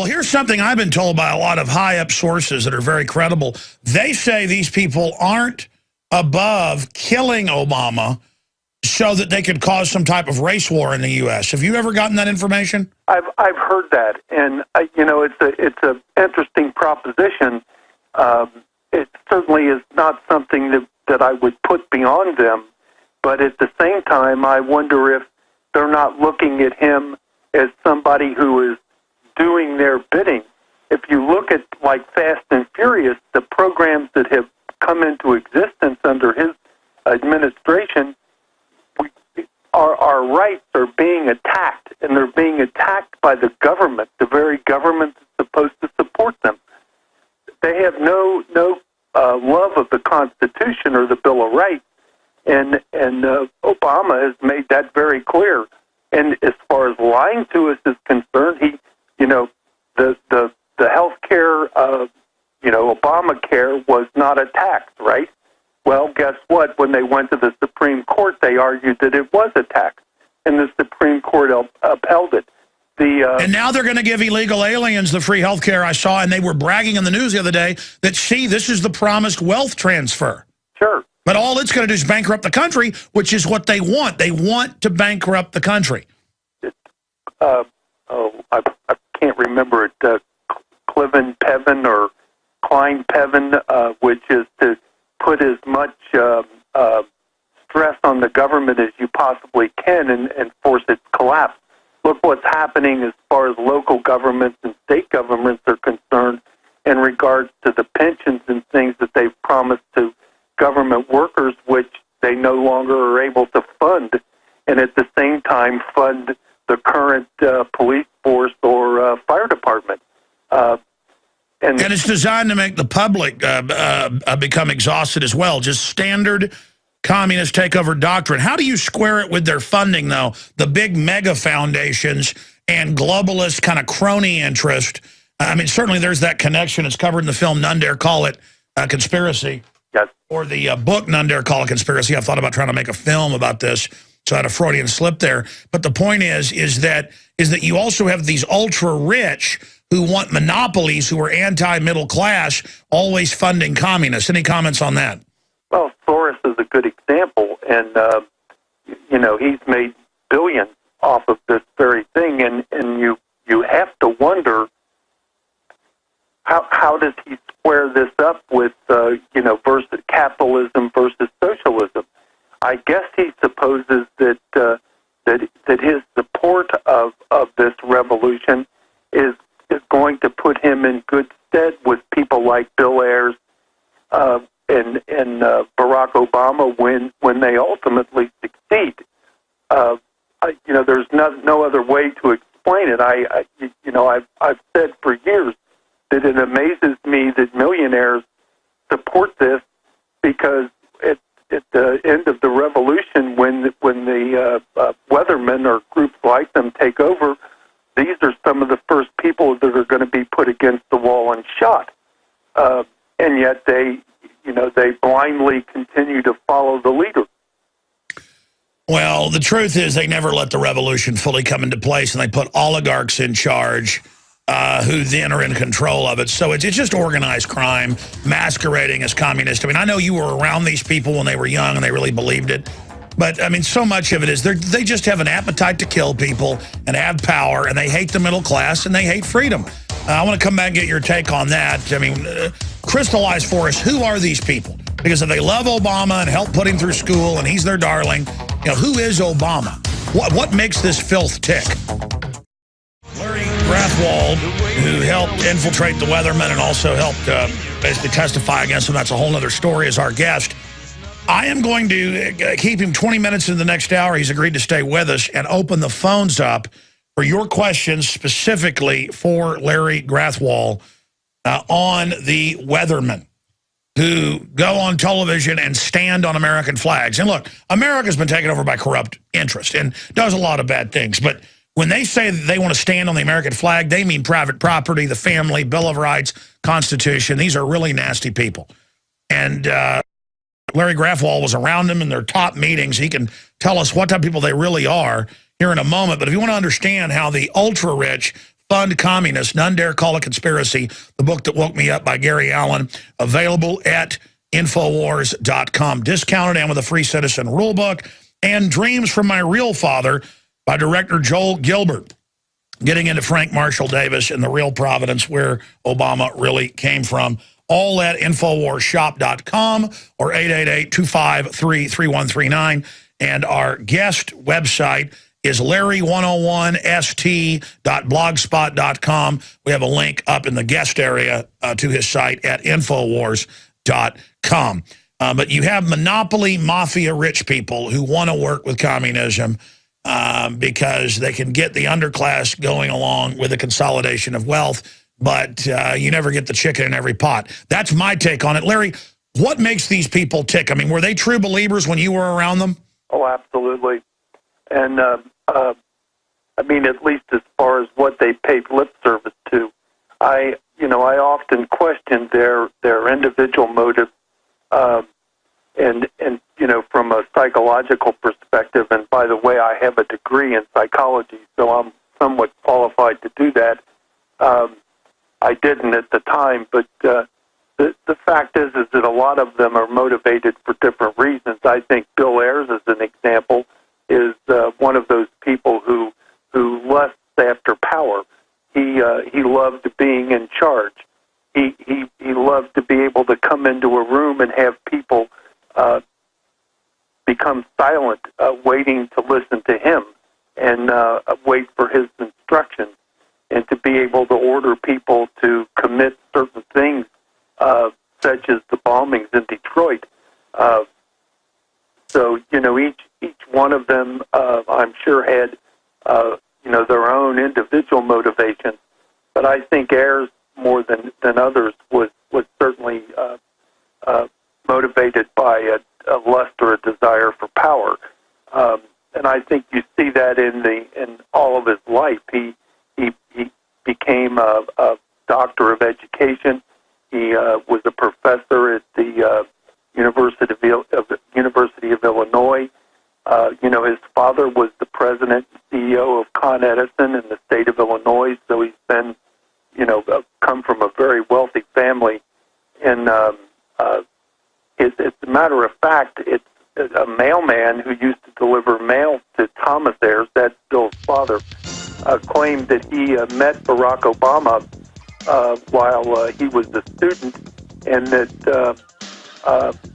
Well, here's something I've been told by a lot of high-up sources that are very credible. They say these people aren't above killing Obama so that they could cause some type of race war in the U.S. Have you ever gotten that information? I've heard that, and you know, it's a interesting proposition. It certainly is not something that I would put beyond them, but at the same time, I wonder if they're not looking at him as somebody who is doing their bidding. If you look at, like, Fast and Furious, the programs that have come into existence under his administration, our rights are being attacked, and they're being attacked by the government, the very government that's supposed to support them. They have no love of the Constitution or the Bill of Rights, and Obama has made that very clear. And as far as lying to us is concerned, he, you know, the health care, Obamacare was not attacked, right? Well, guess what? When they went to the Supreme Court, they argued that it was attacked, and the Supreme Court upheld it. And now they're going to give illegal aliens the free health care I saw, and they were bragging in the news the other day that, see, this is the promised wealth transfer. Sure. But all it's going to do is bankrupt the country, which is what they want. They want to bankrupt the country. I can't remember it, Cliven Peven or Klein Peven, which is to put as much stress on the government as you possibly can and force its collapse. Look what's happening as far as local governments and state governments are concerned in regards to the pensions and things that they've promised to government workers, which they no longer are able to fund, and at the same time fund the current police force or fire department. And it's designed to make the public become exhausted as well, just standard communist takeover doctrine. How do you square it with their funding, though? The big mega foundations and globalist kind of crony interest. I mean, certainly there's that connection. It's covered in the film None Dare Call It Conspiracy. Yes. Or the book None Dare Call It Conspiracy. I've thought about trying to make a film about this, so I had a Freudian slip there. But the point is that you also have these ultra-rich who want monopolies, who are anti-middle class, always funding communists. Any comments on that? Well, Soros is a good example, and, you know, he's made billions off of this very thing, and you have to wonder how does he square this up with, versus capitalism versus socialism. I guess he supposes that his support of this revolution is going to put him in good stead with people like Bill Ayers and Barack Obama when they ultimately succeed. There's no other way to explain it. I've said for years that it amazes me that millionaires support this, because at the end of the revolution, when the Weathermen or groups like them take over, these are some of the first people that are going to be put against the wall and shot. And yet they blindly continue to follow the leader. Well, the truth is they never let the revolution fully come into place, and they put oligarchs in charge who then are in control of it. So it's just organized crime masquerading as communist. I mean, I know you were around these people when they were young and they really believed it. But, I mean, so much of it is they just have an appetite to kill people and have power, and they hate the middle class, and they hate freedom. I want to come back and get your take on that. I mean, crystallize for us, who are these people? Because if they love Obama and help put him through school and he's their darling, who is Obama? What makes this filth tick? Larry Grathwold, who helped infiltrate the Weathermen and also helped basically testify against them, that's a whole other story, is our guest. I am going to keep him 20 minutes in the next hour. He's agreed to stay with us and open the phones up for your questions specifically for Larry Grathwold on the Weathermen who go on television and stand on American flags. And look, America's been taken over by corrupt interest and does a lot of bad things. But when they say that they want to stand on the American flag, they mean private property, the family, Bill of Rights, Constitution. These are really nasty people. And Larry Grathwold was around them in their top meetings. He can tell us what type of people they really are here in a moment. But if you want to understand how the ultra-rich fund communists. None dare call a conspiracy. The book that woke me up by Gary Allen, available at Infowars.com. Discounted and with a free citizen rule book. And Dreams from My Real Father by director Joel Gilbert. Getting into Frank Marshall Davis and the real Providence where Obama really came from. All at InfoWarsShop.com or 888-253-3139. And our guest website is Larry101st.blogspot.com. We have a link up in the guest area to his site at Infowars.com. But you have monopoly mafia rich people who want to work with communism because they can get the underclass going along with the consolidation of wealth, but you never get the chicken in every pot. That's my take on it. Larry, what makes these people tick? I mean, were they true believers when you were around them? Oh, absolutely. And, I mean, at least as far as what they paid lip service to, I often question their individual motives, and from a psychological perspective. And by the way, I have a degree in psychology, so I'm somewhat qualified to do that. I didn't at the time, but the fact is that a lot of them are motivated for different reasons. I think Bill Ayers, as an example, is one of those people who lusts after power. He loved being in charge. He loved to be able to come into a room and have people become silent, waiting to listen to him and wait for his instructions, and to be able to order people to commit certain things, such as the bombings in Detroit. So, each one of them, I'm sure, had, their own individual motivations. But I think Ayers, more than others, was certainly motivated by a lust or a desire for power. And I think you see that in all of his life. He became a doctor of education. He was a professor at the University of Illinois. His father was the president and CEO of Con Edison in the state of Illinois, so he's been, come from a very wealthy family. And as a matter of fact, it's a mailman who used to deliver mail to Thomas Ayers, that's Bill's father, claimed that he met Barack Obama while he was a student, and that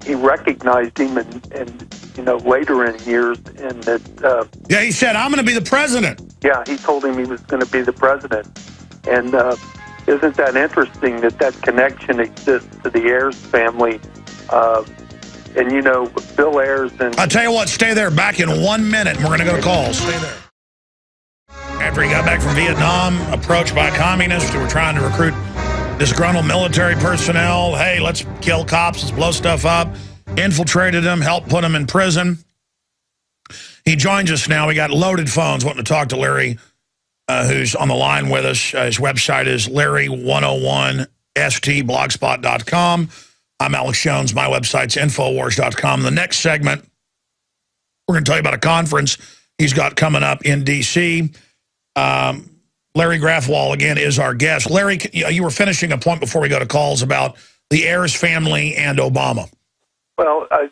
he recognized him, and later in years, and that yeah, he said, "I'm going to be the president." Yeah, he told him he was going to be the president, and isn't that interesting that connection exists to the Ayers family? And Bill Ayers and I'll tell you what, stay there. Back in 1 minute, and we're going to go to calls. Stay there. After he got back from Vietnam, approached by communists who were trying to recruit disgruntled military personnel. Hey, let's kill cops, let's blow stuff up. Infiltrated them, helped put them in prison. He joins us now. We got loaded phones wanting to talk to Larry, who's on the line with us. His website is Larry101stblogspot.com. I'm Alex Jones. My website's Infowars.com. The next segment, we're going to tell you about a conference he's got coming up in D.C. Larry Grathwohl, again, is our guest. Larry, you were finishing a point before we go to calls about the Ayers family and Obama. Well, I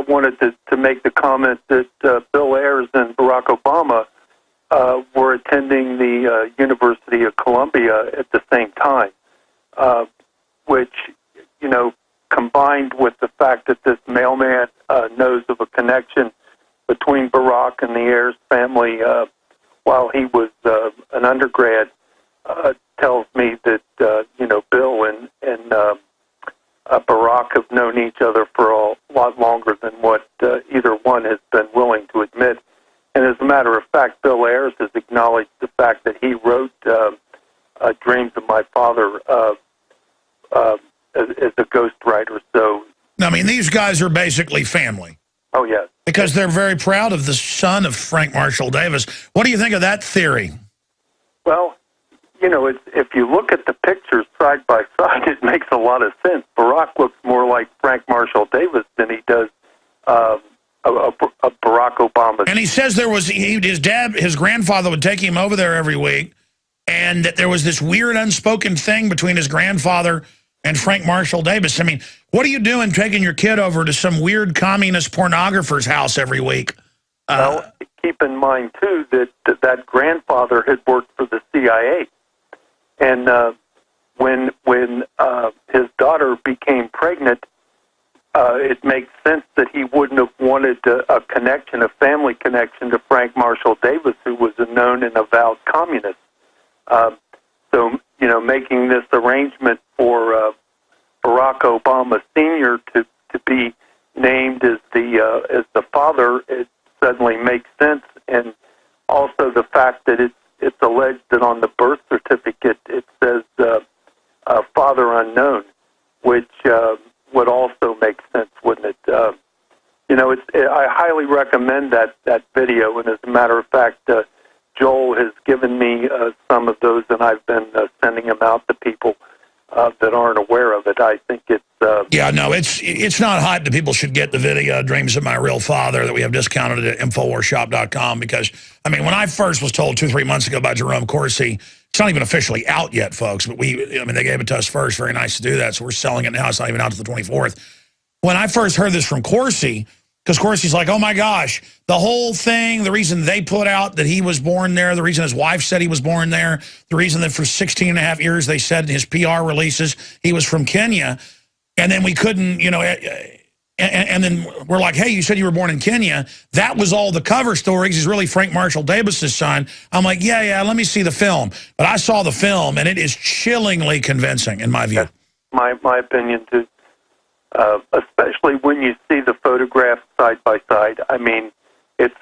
wanted to make the comment that Bill Ayers and Barack Obama were attending the University of Columbia at the same time, which, combined with the fact that this mailman knows of a connection between Barack and the Ayers family while he was an undergrad, tells me that, Bill and Barack have known each other for a lot longer than what either one has been willing to admit. And as a matter of fact, Bill Ayers has acknowledged the fact that he wrote Dreams of My Father as a ghostwriter. So, I mean, these guys are basically family. Oh, yes. Because they're very proud of the son of Frank Marshall Davis. What do you think of that theory? Well, if you look at the pictures side by side, it makes a lot of sense. Barack looks more like Frank Marshall Davis than he does a Barack Obama. And he says there was his grandfather would take him over there every week, and that there was this weird unspoken thing between his grandfather and Frank Marshall Davis. I mean, what are you doing taking your kid over to some weird communist pornographer's house every week? Well, keep in mind, too, that grandfather had worked for the CIA. And when his daughter became pregnant, it makes sense that he wouldn't have wanted a connection, a family connection to Frank Marshall Davis, who was a known and avowed communist. So, you know, making this arrangement for Barack Obama Sr. to be named as the father, it suddenly makes sense. And also the fact that it's alleged that on the birth certificate it says father unknown, which would also make sense, wouldn't it? You know, I highly recommend that video, and as a matter of fact, Joel has given me some of those, and I've been sending them out to people that aren't aware of it. I think it's... yeah, no, it's not hype that people should get the video, Dreams of My Real Father, that we have discounted at InfoWarsShop.com, because, I mean, when I first was told 2-3 months ago by Jerome Corsi, it's not even officially out yet, folks, but they gave it to us first. Very nice to do that, so we're selling it now. It's not even out to the 24th. When I first heard this from Corsi, because Corsi's like, oh, my gosh, the whole thing, the reason they put out that he was born there, the reason his wife said he was born there, the reason that for 16 and a half years they said in his PR releases he was from Kenya, and then we couldn't, you know, and then we're like, hey, you said you were born in Kenya. That was all the cover stories. He's really Frank Marshall Davis's son. I'm like, yeah, let me see the film. But I saw the film, and it is chillingly convincing, in my view. That's my opinion, too. Especially when you see the photographs side by side. I mean, it's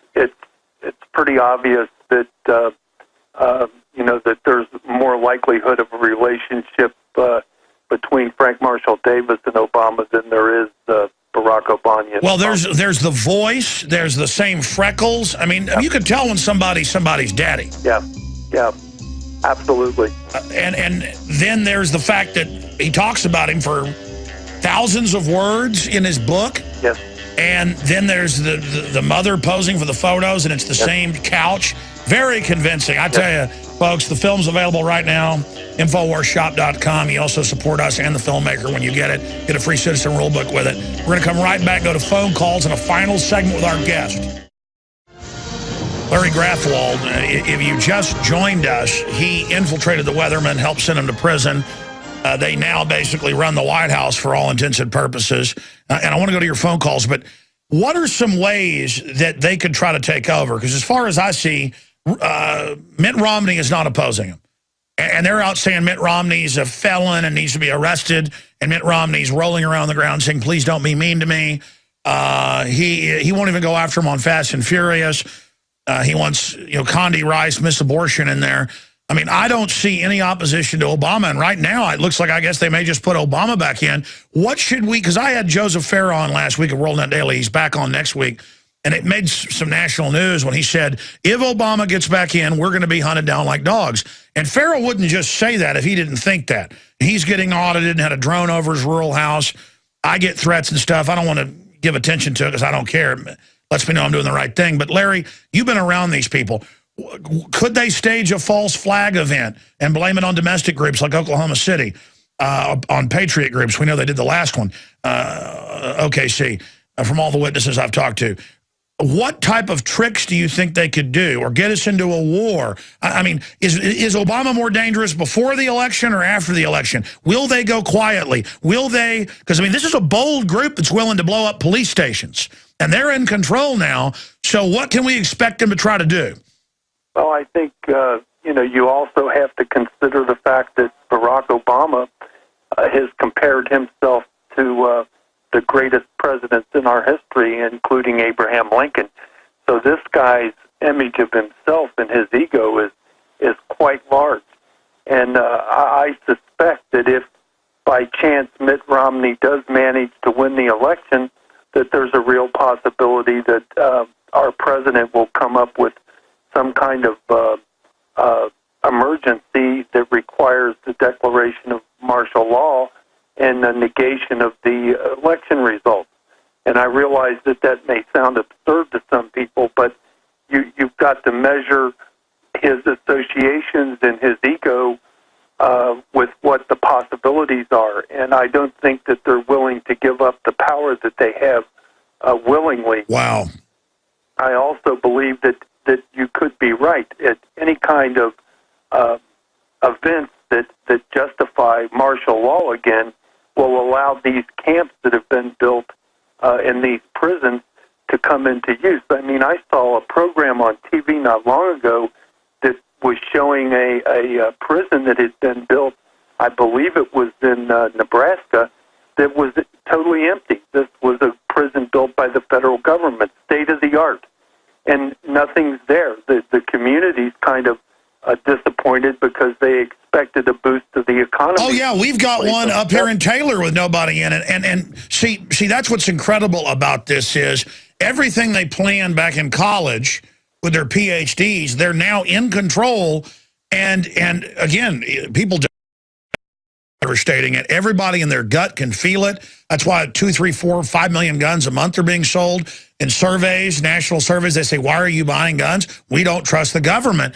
pretty obvious that you know, that there's more likelihood of a relationship between Frank Marshall Davis and Obama than there is Barack Obama. Well, there's the voice, there's the same freckles. I mean, you could tell when somebody's daddy. Yeah, absolutely. And then there's the fact that he talks about him for thousands of words in his book. Yes. And then there's the mother posing for the photos, and it's the same couch. Very convincing. I tell you, folks, the film's available right now, InfoWarsShop.com. You also support us and the filmmaker when you get it. Get a free Citizen Rulebook with it. We're going to come right back, go to phone calls, and a final segment with our guest. Larry Grafwald, if you just joined us, he infiltrated the Weathermen, helped send him to prison. They now basically run the White House for all intents and purposes. And I want to go to your phone calls, but what are some ways that they could try to take over? Because as far as I see, Mitt Romney is not opposing him. And they're out saying Mitt Romney's a felon and needs to be arrested. And Mitt Romney's rolling around the ground saying, please don't be mean to me. He won't even go after him on Fast and Furious. He wants, you know, Condi Rice, Miss Abortion in there. I mean, I don't see any opposition to Obama, and right now it looks like I guess they may just put Obama back in. What should we, because I had Joseph Farah on last week at WorldNet Daily. He's back on next week, and it made some national news when he said, if Obama gets back in, we're going to be hunted down like dogs. And Farah wouldn't just say that if he didn't think that. He's getting audited and had a drone over his rural house. I get threats and stuff. I don't want to give attention to it because I don't care. It lets me know I'm doing the right thing. But, Larry, you've been around these people. Could they stage a false flag event and blame it on domestic groups like Oklahoma City, on patriot groups? We know they did the last one, OKC, from all the witnesses I've talked to. What type of tricks do you think they could do or get us into a war? I mean, is Obama more dangerous before the election or after the election? Will they go quietly? Will they? Because, I mean, this is a bold group that's willing to blow up police stations, and they're in control now. So what can we expect them to try to do? Well, I think, you know, you also have to consider the fact that Barack Obama has compared himself to the greatest presidents in our history, including Abraham Lincoln. So this guy's image of himself and his ego is quite large. And I suspect that if by chance Mitt Romney does manage to win the election, that there's a real possibility that our president will come up with some kind of emergency that requires the declaration of martial law and the negation of the election results. And I realize that may sound absurd to some people, but you've got to measure his associations and his ego with what the possibilities are. And I don't think that they're willing to give up the power that they have willingly. Wow. I also believe that you could be right. At any kind of events that justify martial law again will allow these camps that have been built in these prisons to come into use. I mean, I saw a program on TV not long ago that was showing a prison that had been built, I believe it was in Nebraska, that was totally empty. This was a prison built by the federal government, state-of-the-art, and nothing's there. The community's kind of disappointed because they expected a boost to the economy. Oh, yeah, we've got one up here in Taylor with nobody in it. And see, that's what's incredible about this is everything they planned back in college with their PhDs, they're now in control. And again, people devastating it. Everybody in their gut can feel it. That's why 2, 3, 4, 5 million guns a month are being sold. In surveys, national surveys, they say, why are you buying guns? We don't trust the government.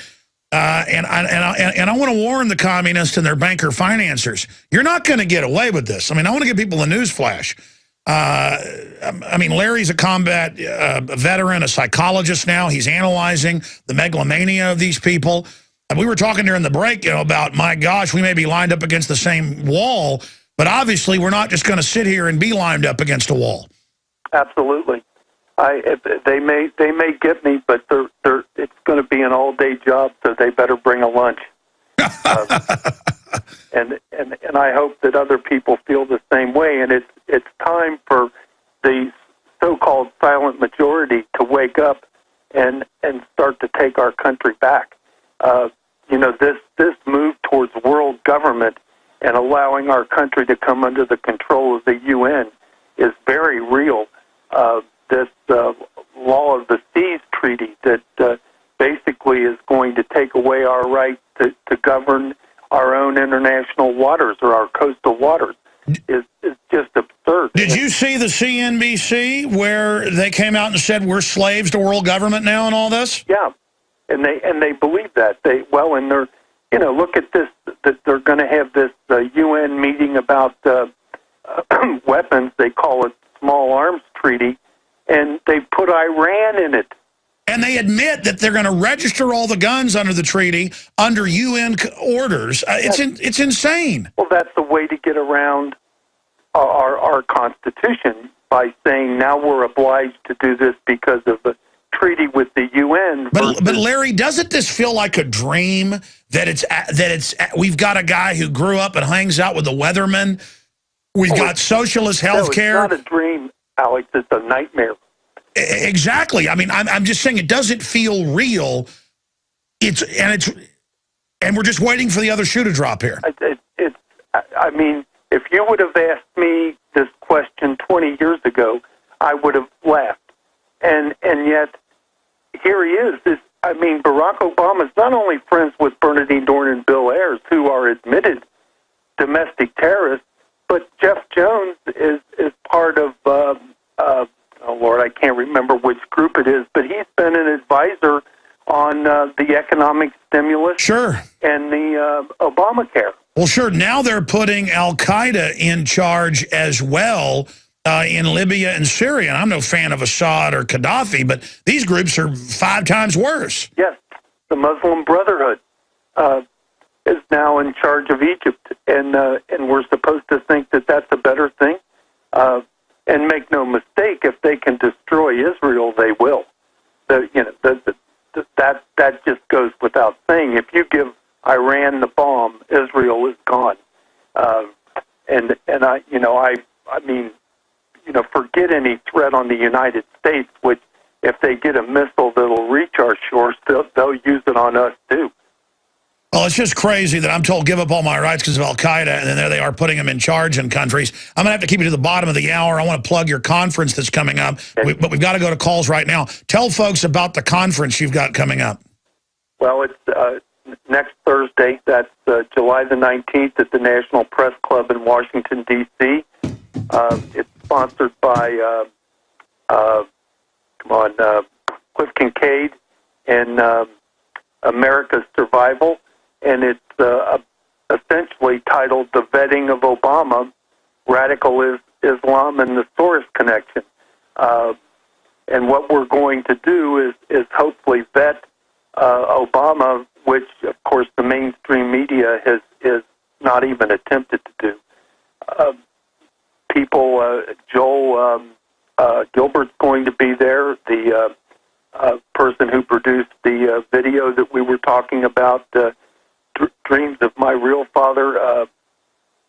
And I want to warn the communists and their banker financiers. You're not going to get away with this. I mean, I want to give people a news flash. I mean, Larry's a combat veteran, a psychologist now. He's analyzing the megalomania of these people. And we were talking during the break, about, my gosh, we may be lined up against the same wall, but obviously we're not just going to sit here and be lined up against a wall. Absolutely. They may get me, but it's going to be an all-day job, so they better bring a lunch. And I hope that other people feel the same way. And it's time for the so-called silent majority to wake up and start to take our country back. This move towards world government and allowing our country to come under the control of the UN is very real. This Law of the Seas treaty that basically is going to take away our right to govern our own international waters or our coastal waters is just absurd. Did you see the CNBC where they came out and said we're slaves to world government now and all this? Yeah, and they believe that. And they're look at this, that they're going to have this UN meeting about weapons. They call it Small Arms Treaty. And they put Iran in it. And they admit that they're going to register all the guns under the treaty under UN orders. It's insane. Well, that's the way to get around our Constitution, by saying now we're obliged to do this because of the treaty with the UN. But Larry, doesn't this feel like a dream that we've got a guy who grew up and hangs out with the weathermen? We've got socialist health care. No, it's not a dream, Alex. It's a nightmare. Exactly. I mean, I'm just saying it doesn't feel real. And we're just waiting for the other shoe to drop here. I mean, if you would have asked me this question 20 years ago, I would have laughed. And yet, here he is. Barack Obama is not only friends with Bernardine Dohrn and Bill Ayers, who are admitted domestic terrorists, but Jeff Jones is part of, oh, Lord, I can't remember which group it is, but he's been an advisor on the economic stimulus and the Obamacare. Well, sure. Now they're putting al-Qaeda in charge as well in Libya and Syria. And I'm no fan of Assad or Gaddafi, but these groups are 5 times worse. Yes. The Muslim Brotherhood is now in charge of Egypt, and we're supposed to think that that's a better thing. And make no mistake, if they can destroy Israel, they will. That just goes without saying. If you give Iran the bomb, Israel is gone. Forget any threat on the United States, which if they get a missile that'll reach our shores, they'll use it on us too. Well, it's just crazy that I'm told give up all my rights because of al-Qaeda, and then there they are putting them in charge in countries. I'm going to have to keep you to the bottom of the hour. I want to plug your conference that's coming up, but we've got to go to calls right now. Tell folks about the conference you've got coming up. Well, it's next Thursday. That's July the 19th at the National Press Club in Washington, D.C. It's sponsored by, Cliff Kincaid and America's Survival, and it's essentially titled "The Vetting of Obama: Radical Islam and the Soros Connection." And what we're going to do is hopefully vet Obama, which, of course, the mainstream media has not even attempted to do. Joel Gilbert's going to be there, the person who produced the video that we were talking about, Dreams of My Real Father.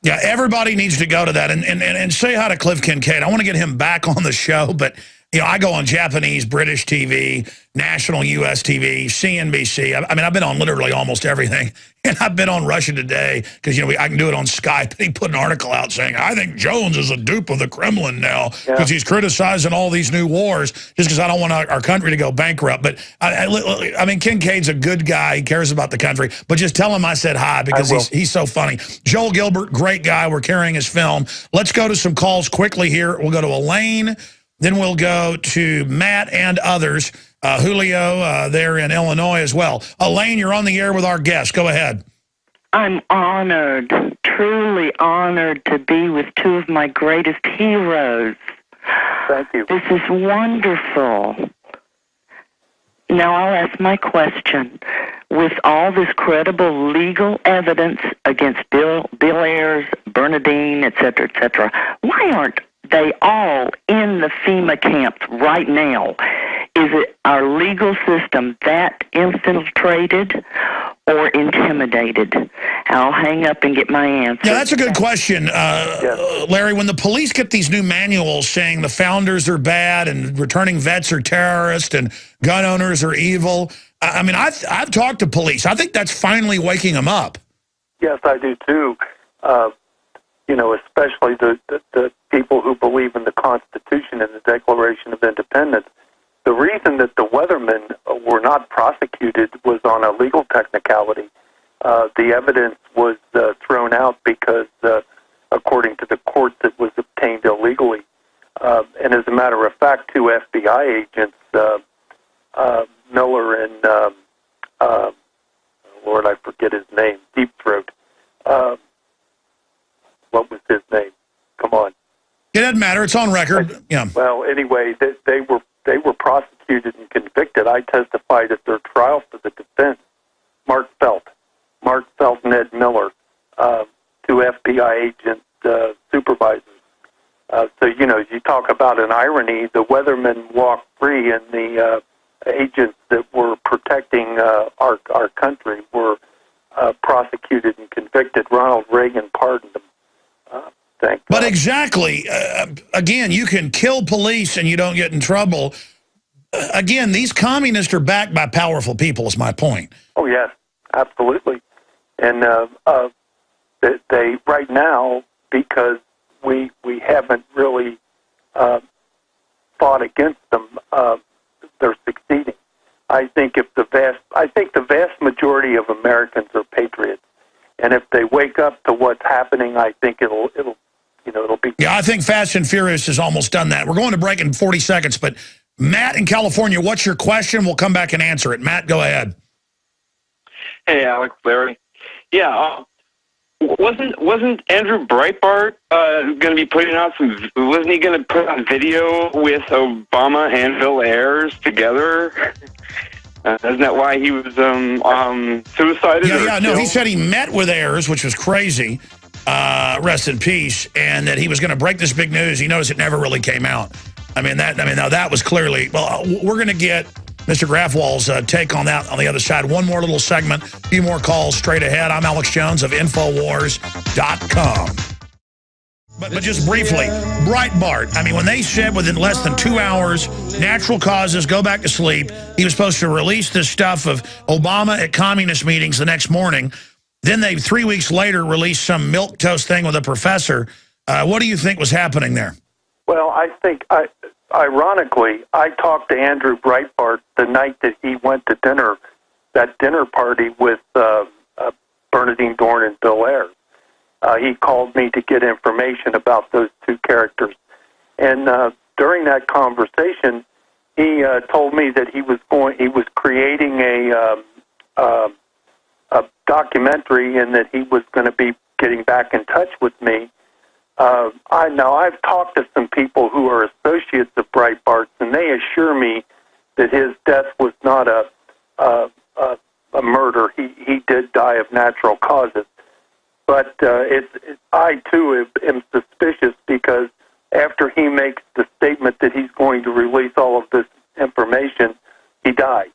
Yeah, everybody needs to go to that and say hi to Cliff Kincaid. I want to get him back on the show, but I go on Japanese, British TV, national U.S. TV, CNBC. I mean, I've been on literally almost everything, and I've been on Russia Today because I can do it on Skype. And he put an article out saying, "I think Jones is a dupe of the Kremlin now because he's criticizing all these new wars just because I don't want our country to go bankrupt." But I mean, Kincaid's a good guy. He cares about the country. But just tell him I said hi because he's so funny. Joel Gilbert, great guy. We're carrying his film. Let's go to some calls quickly here. We'll go to Elaine. Then we'll go to Matt and others. Julio there in Illinois as well. Elaine, you're on the air with our guest. Go ahead. I'm honored, truly honored to be with two of my greatest heroes. Thank you. This is wonderful. Now I'll ask my question. With all this credible legal evidence against Bill Ayers, Bernadine, et cetera, why aren't they all in the FEMA camps right now? Is it our legal system that infiltrated or intimidated? I'll hang up and get my answer. Yeah, that's a good question, Larry. When the police get these new manuals saying the founders are bad and returning vets are terrorists and gun owners are evil, I mean, I've talked to police. I think that's finally waking them up. Yes, I do too. Especially the people who believe in the Constitution and the Declaration of Independence. The reason that the weathermen were not prosecuted was on a legal technicality. The evidence was thrown out because, according to the courts, it was obtained illegally. And as a matter of fact, two FBI agents, Miller and, Lord, I forget his name, Deep Throat. What was his name? Come on. It doesn't matter. It's on record. Yeah. Well, anyway, they were prosecuted and convicted. I testified at their trial for the defense. Mark Felt and Ed Miller, two FBI agent supervisors. So, you talk about an irony. The weathermen walked free, and the agents that were protecting our country were prosecuted and convicted. Ronald Reagan pardoned them. But exactly, again, you can kill police and you don't get in trouble. Again, these communists are backed by powerful people, is my point. Oh, yes, absolutely. And they right now, because we haven't really fought against them, they're succeeding. I think the vast majority of Americans are patriots. And if they wake up to what's happening, I think it'll be. Yeah, I think Fast and Furious has almost done that. We're going to break in 40 seconds, but Matt in California, what's your question? We'll come back and answer it. Matt, go ahead. Hey, Alex, Larry. Yeah, wasn't Andrew Breitbart going to be putting out wasn't he going to put on video with Obama and Bill Ayers together? Isn't that why he was suicided? Yeah, no, he said he met with Ayers, which was crazy, rest in peace, and that he was going to break this big news. He knows it never really came out. Now that was clearly, well, we're going to get Mr. Grafwall's take on that on the other side. One more little segment, a few more calls straight ahead. I'm Alex Jones of Infowars.com. But just briefly, Breitbart, when they said within less than 2 hours, natural causes, go back to sleep, he was supposed to release this stuff of Obama at communist meetings the next morning. Then they, 3 weeks later, released some milquetoast thing with a professor. What do you think was happening there? Well, I think, ironically, I talked to Andrew Breitbart the night that he went to dinner, that dinner party with Bernadine Dorn and Bill Ayers. He called me to get information about those two characters. And during that conversation, he told me that he was creating a documentary and that he was going to be getting back in touch with me. I've talked to some people who are associates of Breitbart's, and they assure me that his death was not a murder. He did die of natural causes. But I, too, am suspicious because after he makes the statement that he's going to release all of this information, he died.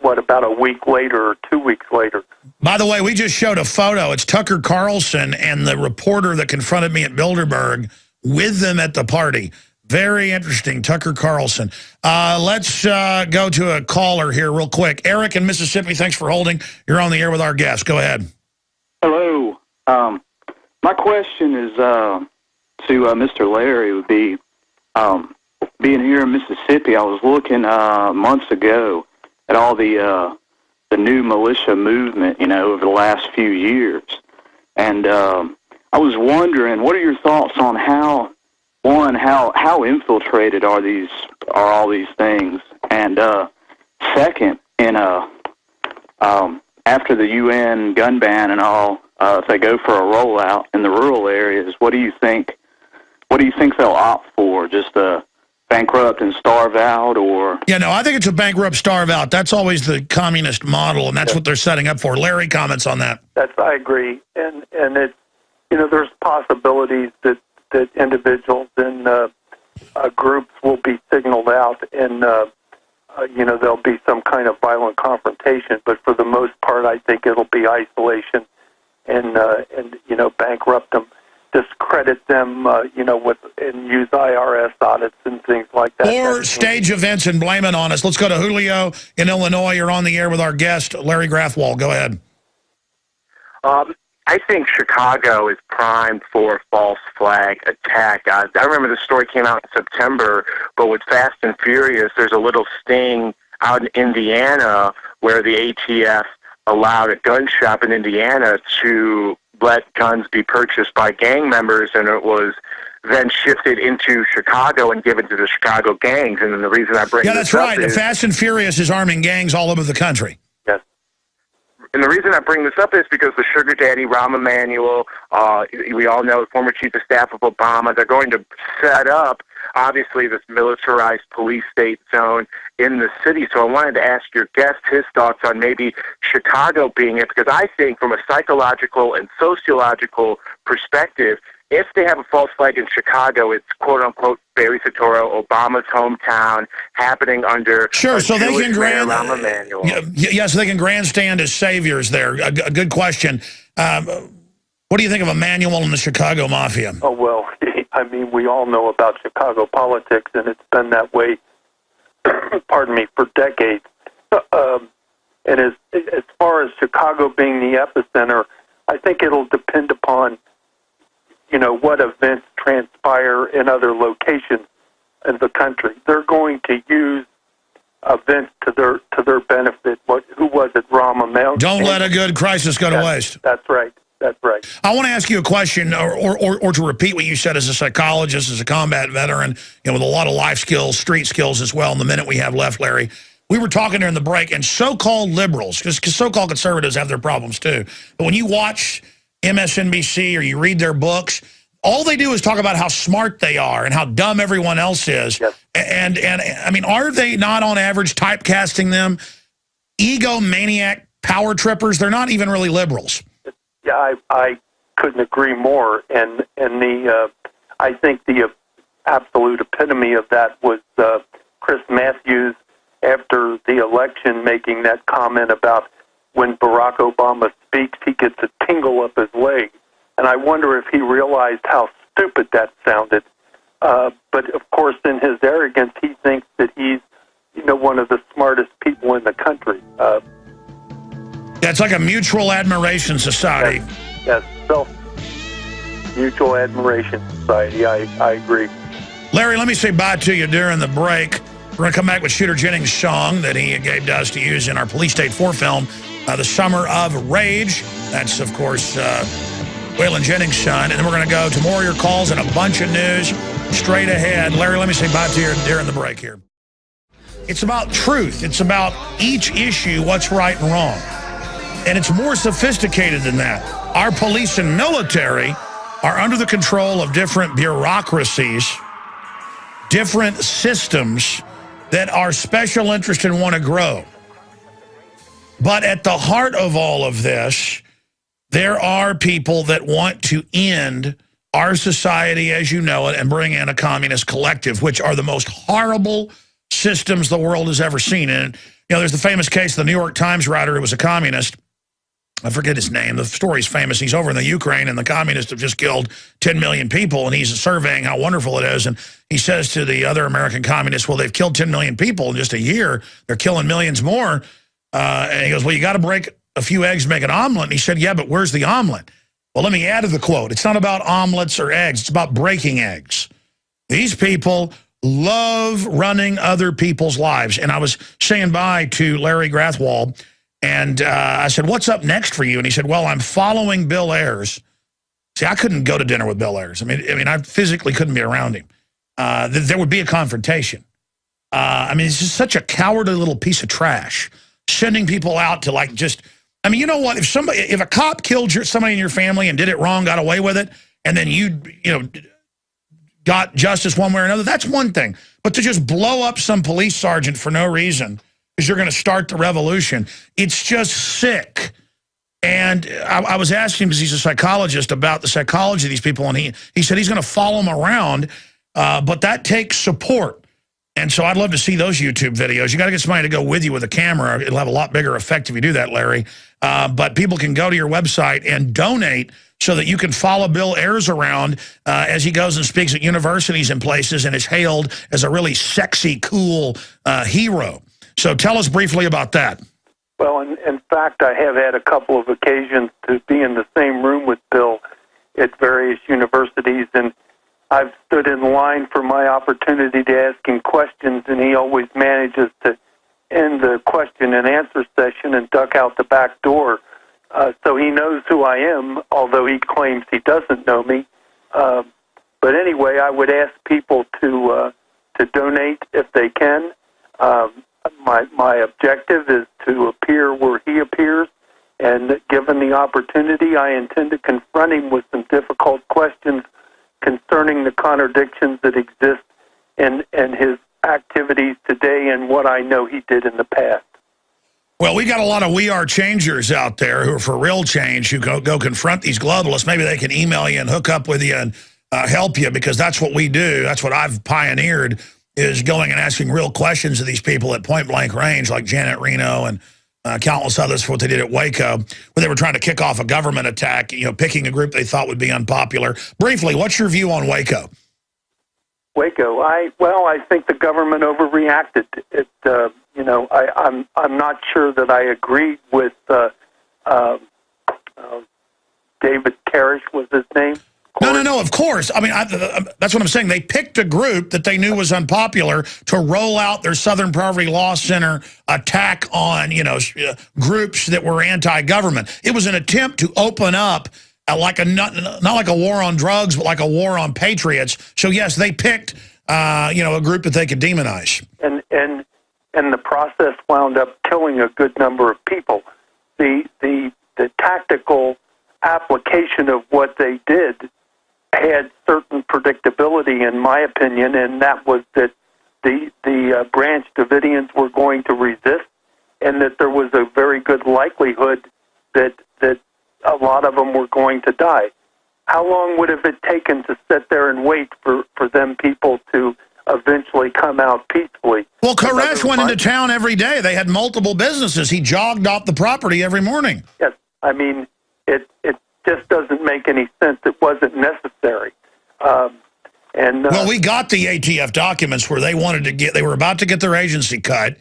About a week later or 2 weeks later? By the way, we just showed a photo. It's Tucker Carlson and the reporter that confronted me at Bilderberg with them at the party. Very interesting, Tucker Carlson. Let's go to a caller here real quick. Eric in Mississippi, thanks for holding. You're on the air with our guest. Go ahead. Hello. My question is to Mr. Larry would be, being here in Mississippi, I was looking months ago at all the new militia movement, over the last few years. And I was wondering, what are your thoughts on how infiltrated are all these things? And second, after the UN gun ban and all, if they go for a rollout in the rural areas, what do you think they'll opt for? Just bankrupt and starve out, or? Yeah, no, I think it's a bankrupt, starve out. That's always the communist model, and that's what they're setting up for. Larry comments on that. I agree, and it's there's possibilities that individuals and groups will be signaled out, and there'll be some kind of violent confrontation. But for the most part, I think it'll be isolation, and bankrupt them, discredit them, and use IRS audits and things like that. Or stage events and blame it on us. Let's go to Julio in Illinois. You're on the air with our guest, Larry Grathwohl. Go ahead. I think Chicago is primed for a false flag attack. I remember the story came out in September, but with Fast and Furious, there's a little sting out in Indiana where the ATF allowed a gun shop in Indiana to let guns be purchased by gang members, and it was then shifted into Chicago and given to the Chicago gangs. And then the reason I bring this up that's right. The Fast and Furious is arming gangs all over the country. Yes. And the reason I bring this up is because the sugar daddy, Rahm Emanuel, we all know, the former chief of staff of Obama, they're going to set up, obviously, this militarized police state zone in the city. So I wanted to ask your guest his thoughts on maybe Chicago being it, because I think from a psychological and sociological perspective, if they have a false flag in Chicago, it's quote-unquote Barry Soetoro, Obama's hometown, happening under so they can Rahm Emanuel. So they can grandstand as saviors there. A good question. What do you think of Emanuel and the Chicago Mafia? Oh, well, I mean, we all know about Chicago politics, and it's been that way, pardon me, for decades. And as far as Chicago being the epicenter, I think it'll depend upon what events transpire in other locations in the country. They're going to use events to their benefit. Who was it? Rahm Emanuel. Don't let a good crisis go to waste. That's right. That's right. I want to ask you a question, or to repeat what you said as a psychologist, as a combat veteran, with a lot of life skills, street skills as well. In the minute we have left, Larry, we were talking during the break, and so-called liberals, because so-called conservatives have their problems too. But when you watch MSNBC or you read their books, all they do is talk about how smart they are and how dumb everyone else is. Yes. And I mean, are they not on average typecasting them egomaniac power trippers? They're not even really liberals. Yeah, I couldn't agree more. And I think the absolute epitome of that was Chris Matthews after the election making that comment about when Barack Obama speaks, he gets a tingle up his leg. And I wonder if he realized how stupid that sounded. But, of course, in his arrogance, he thinks that he's, one of the smartest people in the country. It's like a mutual admiration society. Yes, mutual admiration society. I agree. Larry, let me say bye to you during the break. We're going to come back with Shooter Jennings' song that he gave to us to use in our Police State 4 film, The Summer of Rage. That's, of course, Waylon Jennings' son. And then we're going to go to more of your calls and a bunch of news straight ahead. Larry, let me say bye to you during the break here. It's about truth. It's about each issue, what's right and wrong. And it's more sophisticated than that. Our police and military are under the control of different bureaucracies, different systems that are special interest and want to grow. But at the heart of all of this, there are people that want to end our society as you know it and bring in a communist collective, which are the most horrible systems the world has ever seen. And, you know, there's the famous case of the New York Times writer who was a communist. I forget his name. The story's famous. He's over in the Ukraine, and the communists have just killed 10 million people, and he's surveying how wonderful it is. And he says to the other American communists, well, they've killed 10 million people in just a year. They're killing millions more. And he goes, well, you got to break a few eggs to make an omelet. And he said, yeah, but where's the omelet? Well, let me add to the quote. It's not about omelets or eggs. It's about breaking eggs. These people love running other people's lives. And I was saying bye to Larry Grathwohl, and I said, what's up next for you? And he said, well, I'm following Bill Ayers. See, I couldn't go to dinner with Bill Ayers. I mean, I physically couldn't be around him. There would be a confrontation. I mean, it's just such a cowardly little piece of trash, sending people out to like just, I mean, you know what? If a cop killed somebody in your family and did it wrong, got away with it, and then you got justice one way or another, that's one thing. But to just blow up some police sergeant for no reason because you're going to start the revolution, it's just sick. And I was asking him, because he's a psychologist, about the psychology of these people, and he said he's going to follow them around, but that takes support. And so I'd love to see those YouTube videos. You got to get somebody to go with you with a camera. It'll have a lot bigger effect if you do that, Larry. But people can go to your website and donate so that you can follow Bill Ayers around as he goes and speaks at universities and places and is hailed as a really sexy, cool hero. So tell us briefly about that. Well, in fact, I have had a couple of occasions to be in the same room with Bill at various universities, and I've stood in line for my opportunity to ask him questions, and he always manages to end the question and answer session and duck out the back door. So he knows who I am, although he claims he doesn't know me. But anyway, I would ask people to donate if they can. My objective is to appear where he appears, and given the opportunity, I intend to confront him with some difficult questions concerning the contradictions that exist in his activities today and what I know he did in the past. Well, we got a lot of We Are Changers out there who are for real change, who go confront these globalists. Maybe they can email you and hook up with you and help you, because that's what we do. That's what I've pioneered, is going and asking real questions of these people at point-blank range, like Janet Reno and countless others for what they did at Waco, where they were trying to kick off a government attack, picking a group they thought would be unpopular. Briefly, what's your view on Waco? Waco, I think the government overreacted. I'm not sure that I agree with David Karish was his name. No, of course. I mean, that's what I'm saying. They picked a group that they knew was unpopular to roll out their Southern Poverty Law Center attack on, groups that were anti-government. It was an attempt to open up not like a war on drugs, but like a war on patriots. So, yes, they picked, a group that they could demonize. And the process wound up killing a good number of people. The tactical application of what they did had certain predictability, in my opinion, and that was that the Branch Davidians were going to resist, and that there was a very good likelihood that a lot of them were going to die. How long would have it taken to sit there and wait for them people to eventually come out peacefully? Well, Koresh went into town every day. They had multiple businesses. He jogged off the property every morning. Yes, I mean, it just doesn't make any sense. It wasn't necessary. Well, we got the ATF documents where they were about to get their agency cut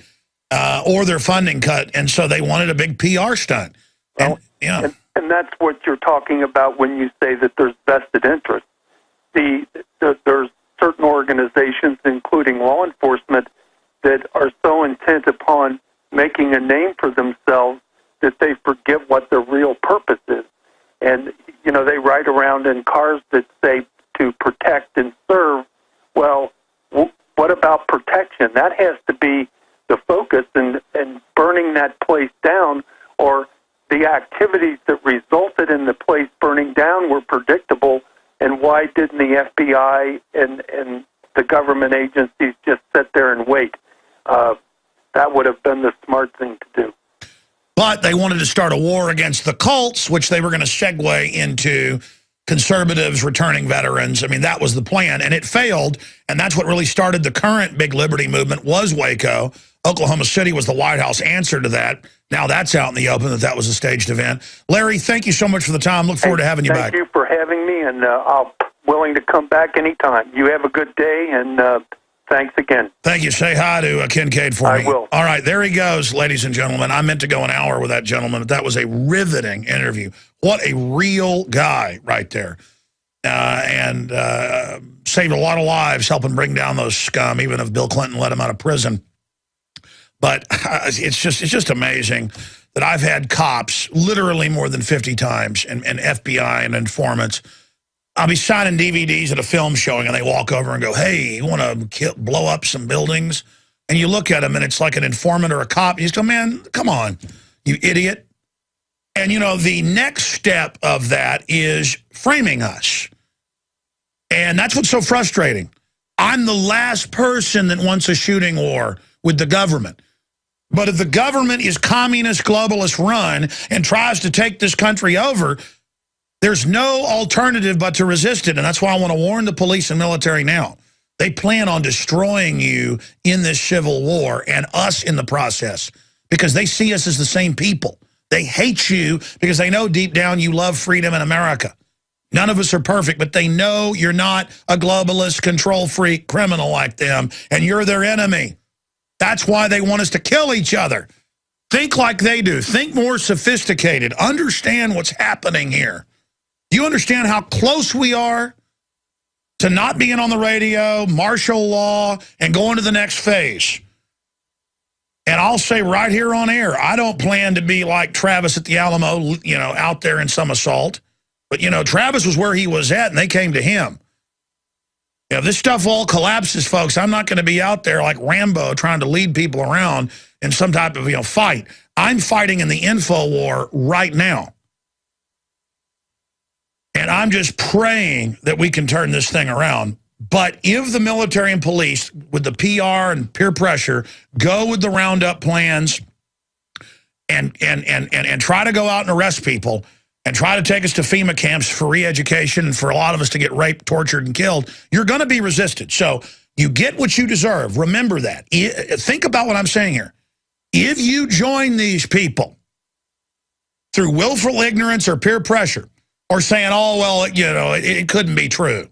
or their funding cut, and so they wanted a big PR stunt. And that's what you're talking about when you say that there's vested interest. There's certain organizations, including law enforcement, that are so intent upon making a name for themselves that they forget what their real purpose is. And, they ride around in cars that say to protect and serve. Well, what about protection? That has to be the focus, and burning that place down, or the activities that resulted in the place burning down were predictable, and why didn't the FBI and the government agencies just sit there and wait? That would have been the smart thing to do. But they wanted to start a war against the cults, which they were going to segue into conservatives returning veterans. I mean, that was the plan, and it failed, and that's what really started the current big liberty movement was Waco. Oklahoma City was the White House answer to that. Now that's out in the open that was a staged event. Larry, thank you so much for the time. Look forward to having you back. Thank you for having me, and I'm willing to come back anytime. You have a good day, and thanks again. Thank you. Say hi to Kincaid for me. I will. All right, there he goes, ladies and gentlemen. I meant to go an hour with that gentleman, but that was a riveting interview. What a real guy right there. And saved a lot of lives helping bring down those scum, even if Bill Clinton let him out of prison. But it's just amazing that I've had cops literally more than 50 times and FBI and informants. I'll be signing DVDs at a film showing, and they walk over and go, hey, you want to blow up some buildings? And you look at them, and it's like an informant or a cop. You just go, man, come on, you idiot. And, you know, the next step of that is framing us. And that's what's so frustrating. I'm the last person that wants a shooting war with the government. But if the government is communist, globalist run and tries to take this country over, there's no alternative but to resist it. And that's why I want to warn the police and military now. They plan on destroying you in this civil war and us in the process because they see us as the same people. They hate you because they know deep down you love freedom in America. None of us are perfect, but they know you're not a globalist, control freak criminal like them, and you're their enemy. That's why they want us to kill each other. Think like they do. Think more sophisticated. Understand what's happening here. Do you understand how close we are to not being on the radio, martial law, and going to the next phase? And I'll say right here on air, I don't plan to be like Travis at the Alamo, you know, out there in some assault. But, you know, Travis was where he was at, and they came to him. You know, this stuff all collapses, folks. I'm not going to be out there like Rambo trying to lead people around in some type of, you know, fight. I'm fighting in the info war right now. And I'm just praying that we can turn this thing around. But if the military and police, with the PR and peer pressure, go with the roundup plans and try to go out and arrest people and try to take us to FEMA camps for re-education and for a lot of us to get raped, tortured, and killed, you're going to be resisted. So you get what you deserve. Remember that. Think about what I'm saying here. If you join these people through willful ignorance or peer pressure, or saying, oh, well, you know, it couldn't be true.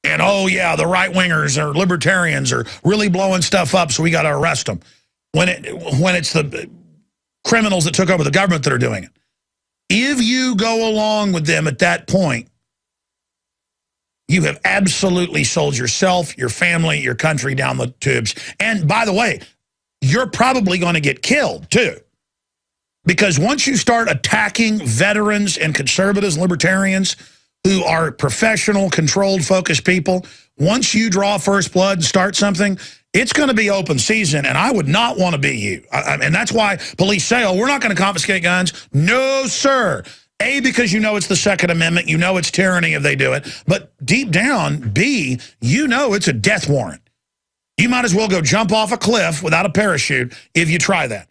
And, oh, yeah, the right-wingers or libertarians are really blowing stuff up, so we got to arrest them. When it's the criminals that took over the government that are doing it. If you go along with them at that point, you have absolutely sold yourself, your family, your country down the tubes. And, by the way, you're probably going to get killed, too. Because once you start attacking veterans and conservatives and libertarians who are professional, controlled, focused people, once you draw first blood and start something, it's going to be open season, and I would not want to be you. And that's why police say, oh, we're not going to confiscate guns. No, sir. A, because you know it's the Second Amendment. You know it's tyranny if they do it. But deep down, B, you know it's a death warrant. You might as well go jump off a cliff without a parachute if you try that.